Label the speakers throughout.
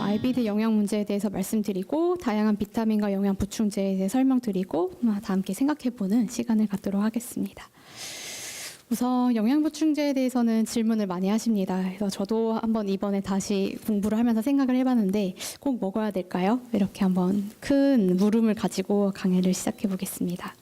Speaker 1: IBD 영양 문제에 대해서 말씀드리고 다양한 비타민과 영양 보충제에 대해 설명드리고 다 함께 생각해보는 시간을 갖도록 하겠습니다. 우선 영양 보충제에 대해서는 질문을 많이 하십니다. 그래서 저도 한번 이번에 다시 공부를 하면서 생각을 해봤는데 꼭 먹어야 될까요? 이렇게 한번 큰 물음을 가지고 강의를 시작해 보겠습니다.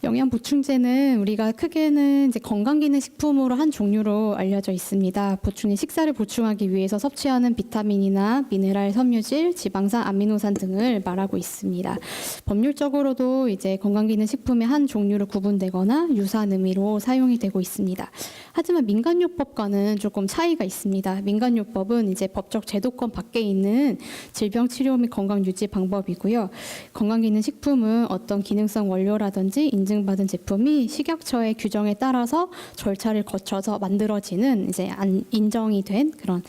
Speaker 1: 영양 보충제는 우리가 크게는 이제 건강기능식품으로 한 종류로 알려져 있습니다. 식사를 보충하기 위해서 섭취하는 비타민이나 미네랄, 섬유질, 지방산, 아미노산 등을 말하고 있습니다. 법률적으로도 이제 건강기능식품의 한 종류로 구분되거나 유사한 의미로 사용이 되고 있습니다. 하지만 민간요법과는 조금 차이가 있습니다. 민간요법은 이제 법적 제도권 밖에 있는 질병 치료 및 건강 유지 방법이고요. 건강기능식품은 어떤 기능성 원료라든지 인증받은 제품이 식약처의 규정에 따라서 절차를 거쳐서 만들어지는 이제 인정이 된 그런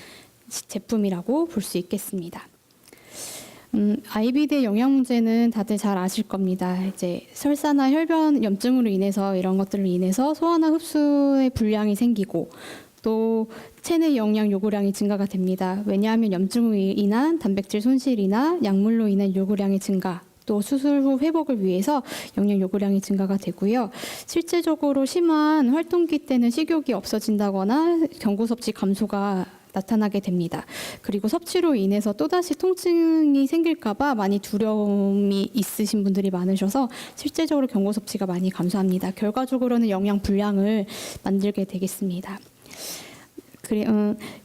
Speaker 1: 제품이라고 볼 수 있겠습니다. IBD의 영양 문제는 다들 잘 아실 겁니다. 이제 설사나 혈변 염증으로 인해서 이런 것들로 인해서 소화나 흡수의 불량이 생기고 또 체내 영양 요구량이 증가가 됩니다. 왜냐하면 염증으로 인한 단백질 손실이나 약물로 인한 요구량의 증가, 또 수술 후 회복을 위해서 영양 요구량이 증가가 되고요. 실제적으로 심한 활동기 때는 식욕이 없어진다거나 경구 섭취 감소가 나타나게 됩니다. 그리고 섭취로 인해서 또다시 통증이 생길까 봐 많이 두려움이 있으신 분들이 많으셔서 실제적으로 경구 섭취가 많이 감소합니다. 결과적으로는 영양 불량을 만들게 되겠습니다.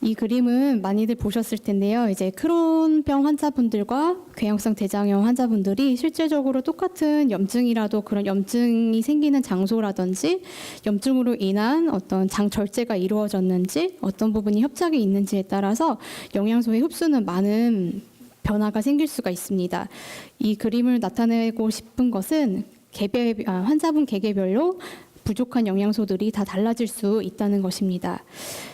Speaker 1: 이 그림은 많이들 보셨을 텐데요. 이제 크론병 환자분들과 궤양성 대장염 환자분들이 실제적으로 똑같은 염증이라도 그런 염증이 생기는 장소라든지 염증으로 인한 어떤 장 절제가 이루어졌는지 어떤 부분이 협착이 있는지에 따라서 영양소의 흡수는 많은 변화가 생길 수가 있습니다. 이 그림을 나타내고 싶은 것은 환자분 개개별로 부족한 영양소들이 다 달라질 수 있다는 것입니다.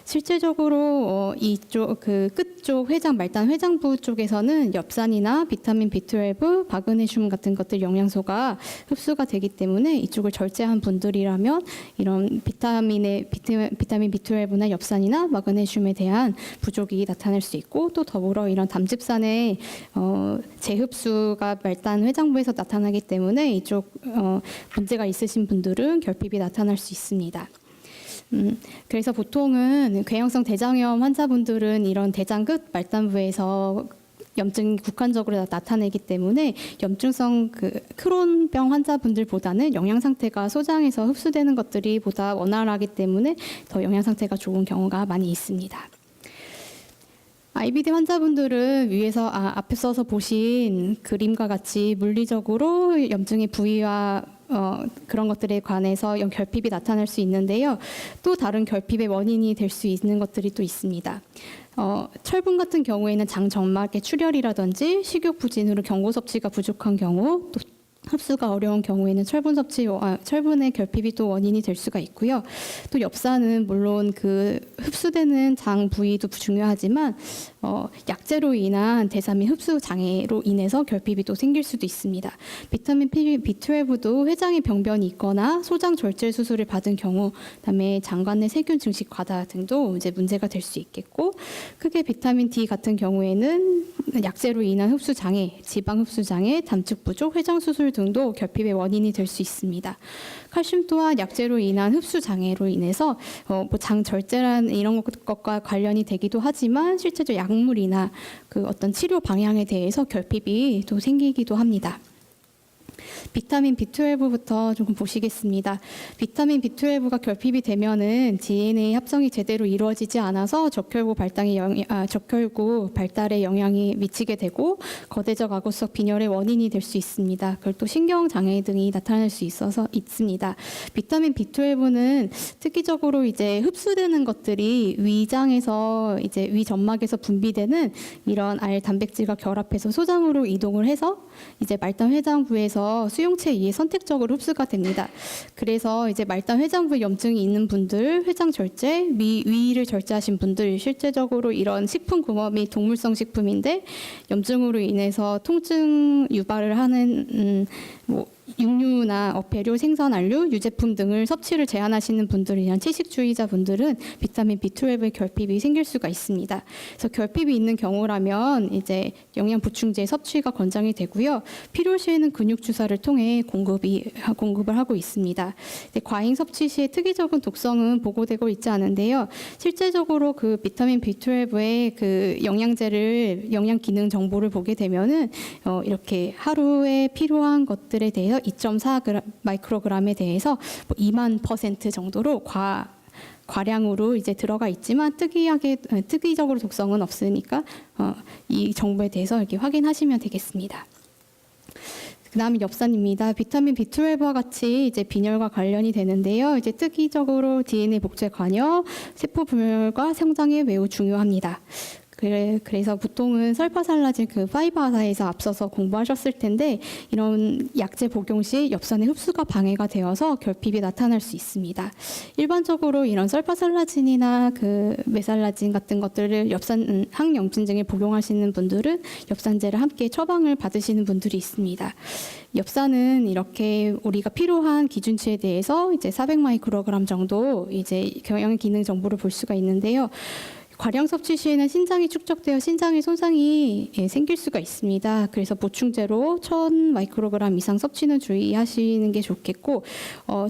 Speaker 1: 실제적으로 이쪽 끝쪽 말단 회장부 쪽에서는 엽산이나 비타민 B12, 마그네슘 같은 것들 영양소가 흡수가 되기 때문에 이쪽을 절제한 분들이라면 이런 비타민 B12나 엽산이나 마그네슘에 대한 부족이 나타날 수 있고 또 더불어 이런 담즙산의 재흡수가 말단 회장부에서 나타나기 때문에 이쪽 문제가 있으신 분들은 결핍이 나타날 수 있습니다. 그래서 보통은 궤양성 대장염 환자분들은 이런 대장 끝 말단부에서 염증이 국한적으로 나타내기 때문에 염증성 크론병 환자분들보다는 영양 상태가 소장에서 흡수되는 것들이 보다 원활하기 때문에 더 영양 상태가 좋은 경우가 많이 있습니다. IBD 환자분들은 위에서 앞서서 보신 그림과 같이 물리적으로 염증의 부위와 그런 것들에 관해서 결핍이 나타날 수 있는데요. 또 다른 결핍의 원인이 될 수 있는 것들이 또 있습니다. 철분 같은 경우에는 장 점막의 출혈이라든지 식욕 부진으로 경구 섭취가 부족한 경우, 또 흡수가 어려운 경우에는 철분의 결핍이 또 원인이 될 수가 있고요. 또 엽산은 물론 흡수되는 장 부위도 중요하지만 약재로 인한 대사 및 흡수 장애로 인해서 결핍이 또 생길 수도 있습니다. 비타민 B12도 회장의 병변이 있거나 소장 절제 수술을 받은 경우, 그다음에 장관 내 세균 증식 과다 등도 이제 문제가 될 수 있겠고, 크게 비타민 D 같은 경우에는 약재로 인한 흡수 장애, 지방 흡수 장애, 담즙 부족, 회장 수술 등도 결핍의 원인이 될 수 있습니다. 칼슘 또한 약재로 인한 흡수 장애로 인해서 장 절제라는 이런 것과 관련이 되기도 하지만 실제로 약물이나 어떤 치료 방향에 대해서 결핍이 또 생기기도 합니다. 비타민 B12부터 조금 보시겠습니다. 비타민 B12가 결핍이 되면은 DNA 합성이 제대로 이루어지지 않아서 적혈구 발달에 영향이 미치게 되고 거대적 악어석 빈혈의 원인이 될 수 있습니다. 그리고 또 신경 장애 등이 나타날 수 있습니다. 비타민 B12는 특이적으로 이제 흡수되는 것들이 위장에서 이제 위 점막에서 분비되는 이런 알 단백질과 결합해서 소장으로 이동을 해서 이제 말단 회장부에서 수용체에 의해 선택적으로 흡수가 됩니다. 그래서 이제 말단 회장부에 염증이 있는 분들, 회장 절제, 위를 절제하신 분들, 실제적으로 이런 식품공업이 동물성 식품인데 염증으로 인해서 통증 유발을 하는 육류나 어패류, 생선, 안류, 유제품 등을 섭취를 제한하시는 분들이나 채식주의자 분들은 비타민 B12의 결핍이 생길 수가 있습니다. 그래서 결핍이 있는 경우라면 이제 영양 보충제 섭취가 권장이 되고요. 필요시에는 근육 주사를 통해 공급을 하고 있습니다. 과잉 섭취 시에 특이적인 독성은 보고되고 있지 않은데요. 실제적으로 그 비타민 B12의 그 영양 기능 정보를 보게 되면은 이렇게 하루에 필요한 것들에 대해서 2.4 마이크로그램에 대해서 2만% 정도로 과량으로 이제 들어가 있지만 특이적으로 독성은 없으니까 이 정보에 대해서 이렇게 확인하시면 되겠습니다. 그다음에 엽산입니다. 비타민 B12와 같이 이제 빈혈과 관련이 되는데요. 이제 특이적으로 DNA 복제 관여, 세포 분열과 성장에 매우 중요합니다. 그래서 보통은 설파살라진 그 파이바사에서 앞서서 공부하셨을 텐데 이런 약제 복용 시 엽산의 흡수가 방해가 되어서 결핍이 나타날 수 있습니다. 일반적으로 이런 설파살라진이나 그 메살라진 같은 것들을 항염증에 복용하시는 분들은 엽산제를 함께 처방을 받으시는 분들이 있습니다. 엽산은 이렇게 우리가 필요한 기준치에 대해서 이제 400 마이크로그램 정도 이제 영양 기능 정보를 볼 수가 있는데요. 과량 섭취 시에는 신장이 축적되어 신장에 손상이 생길 수가 있습니다. 그래서 보충제로 1000 마이크로그램 이상 섭취는 주의하시는 게 좋겠고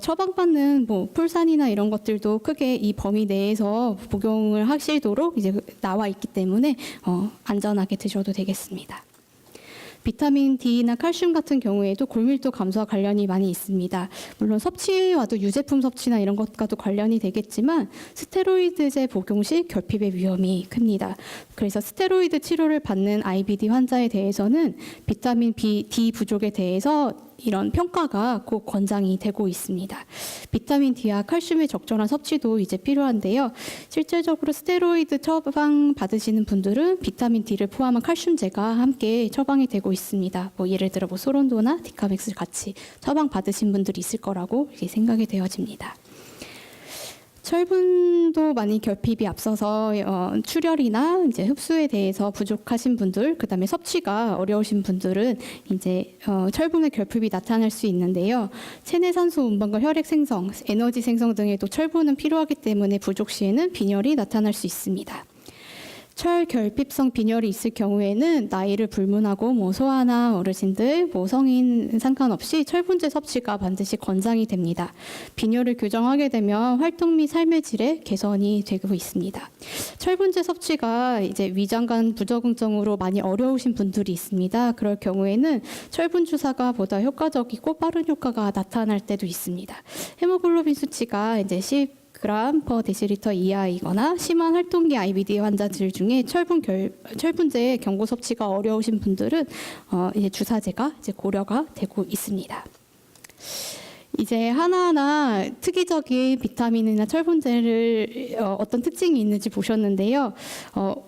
Speaker 1: 처방받는 풀산이나 이런 것들도 크게 이 범위 내에서 복용을 하시도록 이제 나와 있기 때문에 안전하게 드셔도 되겠습니다. 비타민 D나 칼슘 같은 경우에도 골밀도 감소와 관련이 많이 있습니다. 물론 섭취와도 유제품 섭취나 이런 것과도 관련이 되겠지만 스테로이드제 복용 시 결핍의 위험이 큽니다. 그래서 스테로이드 치료를 받는 IBD 환자에 대해서는 비타민 D 부족에 대해서 이런 평가가 꼭 권장이 되고 있습니다. 비타민 D와 칼슘의 적절한 섭취도 이제 필요한데요. 실질적으로 스테로이드 처방 받으시는 분들은 비타민 D를 포함한 칼슘제가 함께 처방이 되고 있습니다. 예를 들어 소론도나 디카맥스를 같이 처방 받으신 분들이 있을 거라고 이렇게 생각이 되어집니다. 철분도 많이 결핍이 앞서서 출혈이나 이제 흡수에 대해서 부족하신 분들, 그다음에 섭취가 어려우신 분들은 이제 철분의 결핍이 나타날 수 있는데요. 체내 산소 운반과 혈액 생성, 에너지 생성 등에도 철분은 필요하기 때문에 부족 시에는 빈혈이 나타날 수 있습니다. 철결핍성 빈혈이 있을 경우에는 나이를 불문하고 소아나 어르신들, 성인 상관없이 철분제 섭취가 반드시 권장이 됩니다. 빈혈을 교정하게 되면 활동 및 삶의 질에 개선이 되고 있습니다. 철분제 섭취가 이제 위장관 부적응증으로 많이 어려우신 분들이 있습니다. 그럴 경우에는 철분 주사가 보다 효과적이고 빠른 효과가 나타날 때도 있습니다. 헤모글로빈 수치가 이제 10 g/dL 이하이거나 심한 활동기 IBD 환자들 중에 철분제 경구 섭취가 어려우신 분들은 이제 주사제가 이제 고려가 되고 있습니다. 이제 하나하나 특이적인 비타민이나 철분제를 어떤 특징이 있는지 보셨는데요.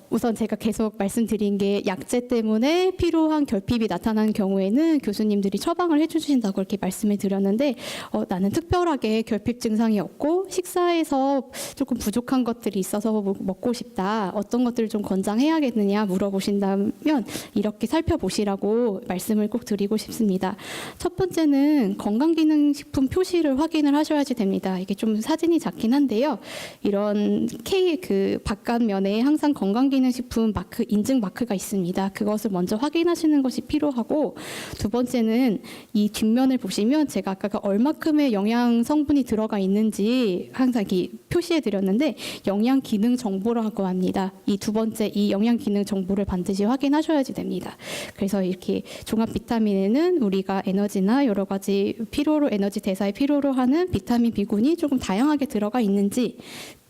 Speaker 1: 우선 제가 계속 말씀드린 게 약제 때문에 필요한 결핍이 나타나는 경우에는 교수님들이 처방을 해주신다고 이렇게 말씀을 드렸는데 나는 특별하게 결핍 증상이 없고 식사에서 조금 부족한 것들이 있어서 먹고 싶다. 어떤 것들을 좀 권장해야겠느냐 물어보신다면 이렇게 살펴보시라고 말씀을 꼭 드리고 싶습니다. 첫 번째는 건강기능식품 표시를 확인을 하셔야지 됩니다. 이게 좀 사진이 작긴 한데요. 이런 그 바깥면에 항상 건강기능식품 마크, 인증 마크가 있습니다. 그것을 먼저 확인하시는 것이 필요하고 두 번째는 이 뒷면을 보시면 제가 아까 얼마큼의 영양 성분이 들어가 있는지 항상 이렇게 표시해 드렸는데 영양 기능 정보라고 합니다. 이 두 번째 이 영양 기능 정보를 반드시 확인하셔야지 됩니다. 그래서 이렇게 종합 비타민에는 우리가 에너지나 여러 가지 에너지 대사에 필요로 하는 비타민 B군이 조금 다양하게 들어가 있는지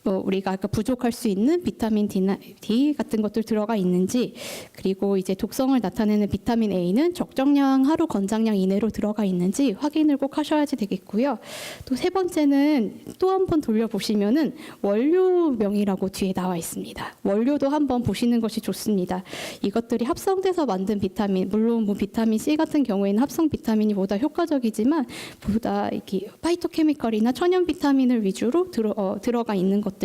Speaker 1: 우리가 아까 부족할 수 있는 비타민 D 같은 것들 들어가 있는지 그리고 이제 독성을 나타내는 비타민 A는 적정량 하루 권장량 이내로 들어가 있는지 확인을 꼭 하셔야지 되겠고요. 또 세 번째는 또 한 번 돌려보시면은 원료명이라고 뒤에 나와 있습니다. 원료도 한번 보시는 것이 좋습니다. 이것들이 합성돼서 만든 비타민, 물론 비타민 C 같은 경우에는 합성 비타민이 보다 효과적이지만 보다 이렇게 파이토케미컬이나 천연 비타민을 위주로 들어가 있는 것들도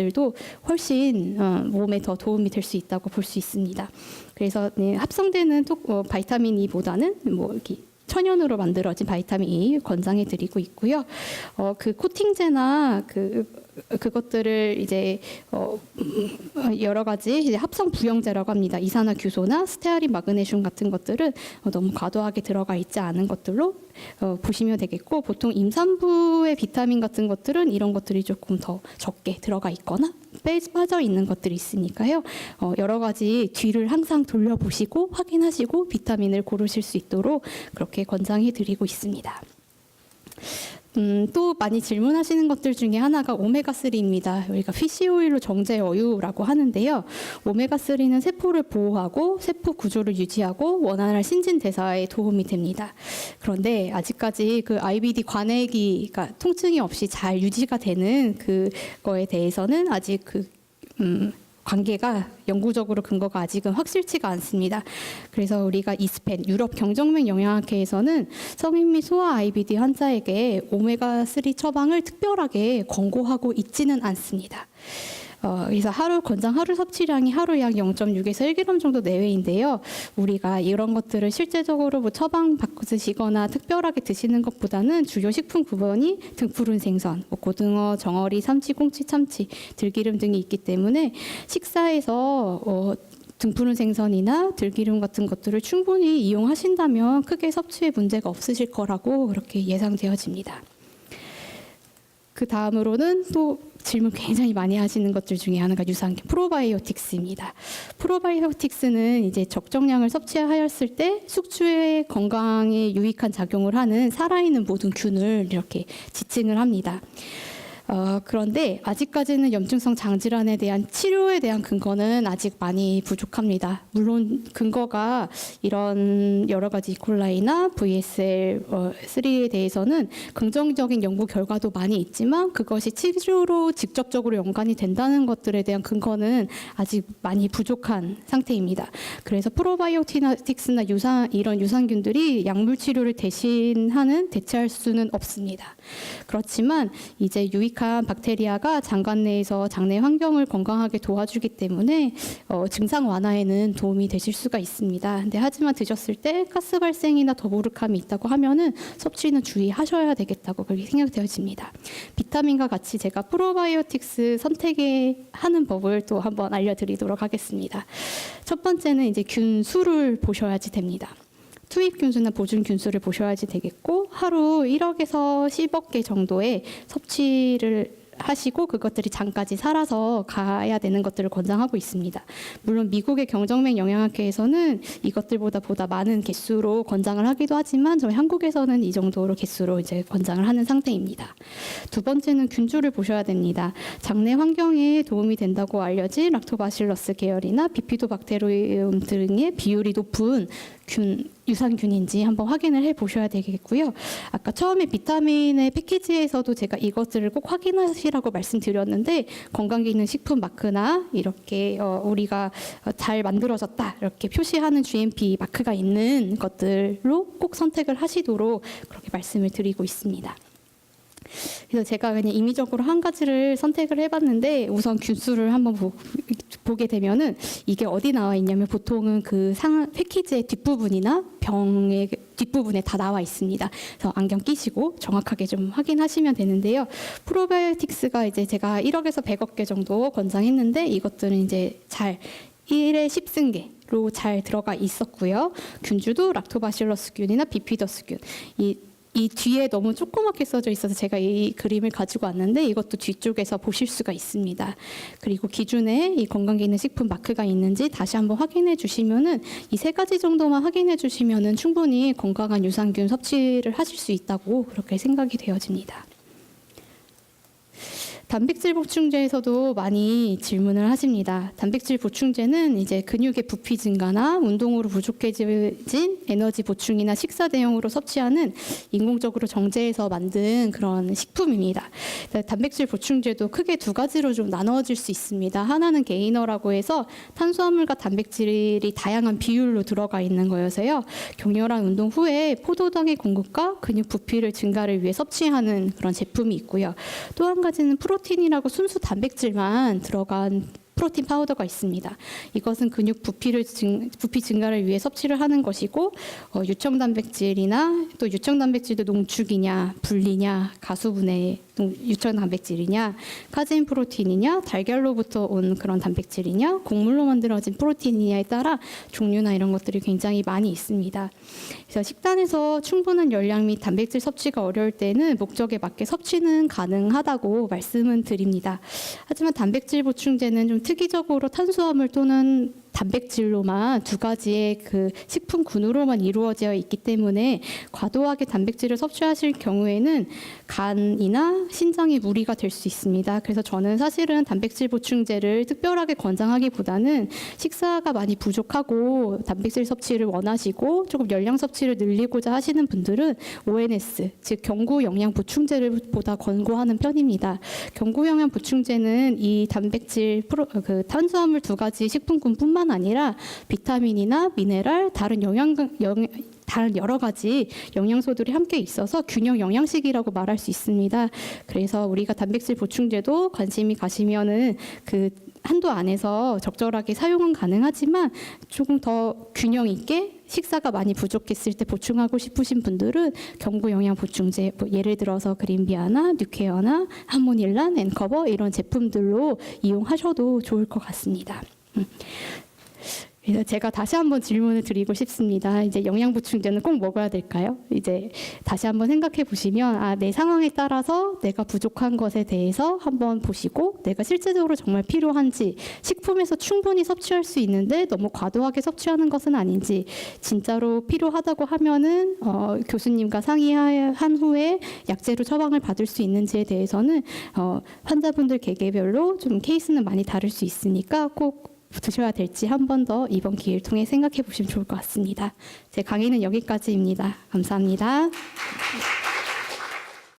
Speaker 1: 훨씬 몸에 더 도움이 될 수 있다고 볼 수 있습니다. 그래서 합성되는 바이타민 E보다는 이렇게 천연으로 만들어진 바이타민 E 권장해드리고 있고요. 그 코팅제나 그것들을 이제 여러 가지 이제 합성 부영제라고 합니다. 이산화규소나 스테아린, 마그네슘 같은 것들은 너무 과도하게 들어가 있지 않은 것들로 보시면 되겠고, 보통 임산부의 비타민 같은 것들은 이런 것들이 조금 더 적게 들어가 있거나 빠져 있는 것들이 있으니까요. 여러 가지 뒤를 항상 돌려보시고 확인하시고 비타민을 고르실 수 있도록 그렇게 권장해드리고 있습니다. 또 많이 질문하시는 것들 중에 하나가 오메가3입니다. 우리가 피시오일로 정제어유라고 하는데요. 오메가3는 세포를 보호하고 세포 구조를 유지하고 원활한 신진대사에 도움이 됩니다. 그런데 아직까지 그 IBD 관액이 통증이 없이 잘 유지가 되는 그거에 대해서는 아직 관계가 영구적으로 근거가 아직은 확실치가 않습니다. 그래서 우리가 이스펜, 유럽 경정맥 영양학회에서는 성인 및 소아 IBD 환자에게 오메가3 처방을 특별하게 권고하고 있지는 않습니다. 그래서 권장 하루 섭취량이 하루 약 0.6에서 1g 정도 내외인데요. 우리가 이런 것들을 실제적으로 뭐 처방 바꾸시거나 특별하게 드시는 것보다는 주요 식품 구성이 등푸른 생선, 고등어, 정어리, 삼치, 꽁치, 참치, 들기름 등이 있기 때문에 식사에서 등푸른 생선이나 들기름 같은 것들을 충분히 이용하신다면 크게 섭취에 문제가 없으실 거라고 그렇게 예상되어집니다. 그 다음으로는 또 질문 굉장히 많이 하시는 것들 중에 하나가 유산균 프로바이오틱스입니다. 프로바이오틱스는 이제 적정량을 섭취하였을 때 숙주의 건강에 유익한 작용을 하는 살아있는 모든 균을 이렇게 지칭을 합니다. 그런데 아직까지는 염증성 장질환에 대한 치료에 대한 근거는 아직 많이 부족합니다. 물론 근거가 이런 여러 가지 이콜라이나 VSL3에 대해서는 긍정적인 연구 결과도 많이 있지만 그것이 치료로 직접적으로 연관이 된다는 것들에 대한 근거는 아직 많이 부족한 상태입니다. 그래서 프로바이오틱스나 이런 유산균들이 약물 치료를 대체할 수는 없습니다. 그렇지만 이제 유익한 박테리아가 장관 내에서 장내 환경을 건강하게 도와주기 때문에 증상 완화에는 도움이 되실 수가 있습니다. 근데 하지만 드셨을 때 가스 발생이나 더부룩함이 있다고 하면은 섭취는 주의하셔야 되겠다고 그렇게 생각되어집니다. 비타민과 같이 제가 프로바이오틱스 선택하는 법을 또 한번 알려드리도록 하겠습니다. 첫 번째는 이제 균수를 보셔야지 됩니다. 투입 균수나 보존 균수를 보셔야지 되겠고, 하루 1억에서 10억 개 정도의 섭취를 하시고 그것들이 장까지 살아서 가야 되는 것들을 권장하고 있습니다. 물론 미국의 경정맥 영양학회에서는 이것들보다 많은 개수로 권장을 하기도 하지만 저희 한국에서는 이 정도로 개수로 이제 권장을 하는 상태입니다. 두 번째는 균주를 보셔야 됩니다. 장내 환경에 도움이 된다고 알려진 락토바실러스 계열이나 비피도박테리움 등의 비율이 높은 유산균인지 한번 확인을 해 보셔야 되겠고요. 아까 처음에 비타민의 패키지에서도 제가 이것들을 꼭 확인하시라고 말씀드렸는데, 건강기능식품 마크나 이렇게 우리가 잘 만들어졌다 이렇게 표시하는 GMP 마크가 있는 것들로 꼭 선택을 하시도록 그렇게 말씀을 드리고 있습니다. 그래서 제가 그냥 임의적으로 한 가지를 선택을 해봤는데, 우선 균수를 한번 보게 되면은 이게 어디 나와 있냐면 보통은 그 패키지의 뒷부분이나 병의 뒷부분에 다 나와 있습니다. 그래서 안경 끼시고 정확하게 좀 확인하시면 되는데요. 프로바이오틱스가 이제 제가 1억에서 100억 개 정도 권장했는데 이것들은 이제 잘 1에 10승계로 잘 들어가 있었고요. 균주도 락토바실러스균이나 비피더스균, 이 뒤에 너무 조그맣게 써져 있어서 제가 이 그림을 가지고 왔는데 이것도 뒤쪽에서 보실 수가 있습니다. 그리고 기준에 이 건강기능식품 마크가 있는지 다시 한번 확인해 주시면은 이 세 가지 정도만 확인해 주시면은 충분히 건강한 유산균 섭취를 하실 수 있다고 그렇게 생각이 되어집니다. 단백질 보충제에서도 많이 질문을 하십니다. 단백질 보충제는 이제 근육의 부피 증가나 운동으로 부족해진 에너지 보충이나 식사 대용으로 섭취하는 인공적으로 정제해서 만든 그런 식품입니다. 단백질 보충제도 크게 두 가지로 좀 나눠질 수 있습니다. 하나는 게이너라고 해서 탄수화물과 단백질이 다양한 비율로 들어가 있는 거여서요. 격렬한 운동 후에 포도당의 공급과 근육 부피를 증가를 위해 섭취하는 그런 제품이 있고요. 또 한 가지는 프로틴이라고 순수 단백질만 들어간 프로틴 파우더가 있습니다. 이것은 근육 부피 증가를 위해 섭취를 하는 것이고 유청 단백질이나 또 유청 단백질도 농축이냐 분리냐 가수분해 유청 단백질이냐 카제인 프로틴이냐 달걀로부터 온 그런 단백질이냐 곡물로 만들어진 프로틴이냐에 따라 종류나 이런 것들이 굉장히 많이 있습니다. 그래서 식단에서 충분한 열량 및 단백질 섭취가 어려울 때는 목적에 맞게 섭취는 가능하다고 말씀은 드립니다. 하지만 단백질 보충제는 좀 특이적으로 탄수화물 또는 단백질로만 두 가지의 그 식품군으로만 이루어져 있기 때문에 과도하게 단백질을 섭취하실 경우에는 간이나 신장에 무리가 될 수 있습니다. 그래서 저는 사실은 단백질 보충제를 특별하게 권장하기보다는 식사가 많이 부족하고 단백질 섭취를 원하시고 조금 열량 섭취를 늘리고자 하시는 분들은 ONS, 즉 경구 영양 보충제를 보다 권고하는 편입니다. 경구 영양 보충제는 이 단백질 그 탄수화물 두 가지 식품군뿐만 아니라 비타민이나 미네랄, 다른 여러 가지 영양소들이 함께 있어서 균형 영양식이라고 말할 수 있습니다. 그래서 우리가 단백질 보충제도 관심이 가시면은 그 한도 안에서 적절하게 사용은 가능하지만 조금 더 균형 있게 식사가 많이 부족했을 때 보충하고 싶으신 분들은 경구 영양 보충제, 예를 들어서 그린비아나 뉴케어나 하모닐란, 엔커버 이런 제품들로 이용하셔도 좋을 것 같습니다. 그래서 제가 다시 한번 질문을 드리고 싶습니다. 이제 영양 보충제는 꼭 먹어야 될까요? 이제 다시 한번 생각해 보시면 내 상황에 따라서 내가 부족한 것에 대해서 한번 보시고 내가 실제적으로 정말 필요한지 식품에서 충분히 섭취할 수 있는데 너무 과도하게 섭취하는 것은 아닌지 진짜로 필요하다고 하면은 교수님과 상의한 후에 약제로 처방을 받을 수 있는지에 대해서는 환자분들 개개별로 좀 케이스는 많이 다를 수 있으니까 꼭 드셔야 될지 한 번 더 이번 기회를 통해 생각해 보시면 좋을 것 같습니다. 제 강의는 여기까지입니다. 감사합니다.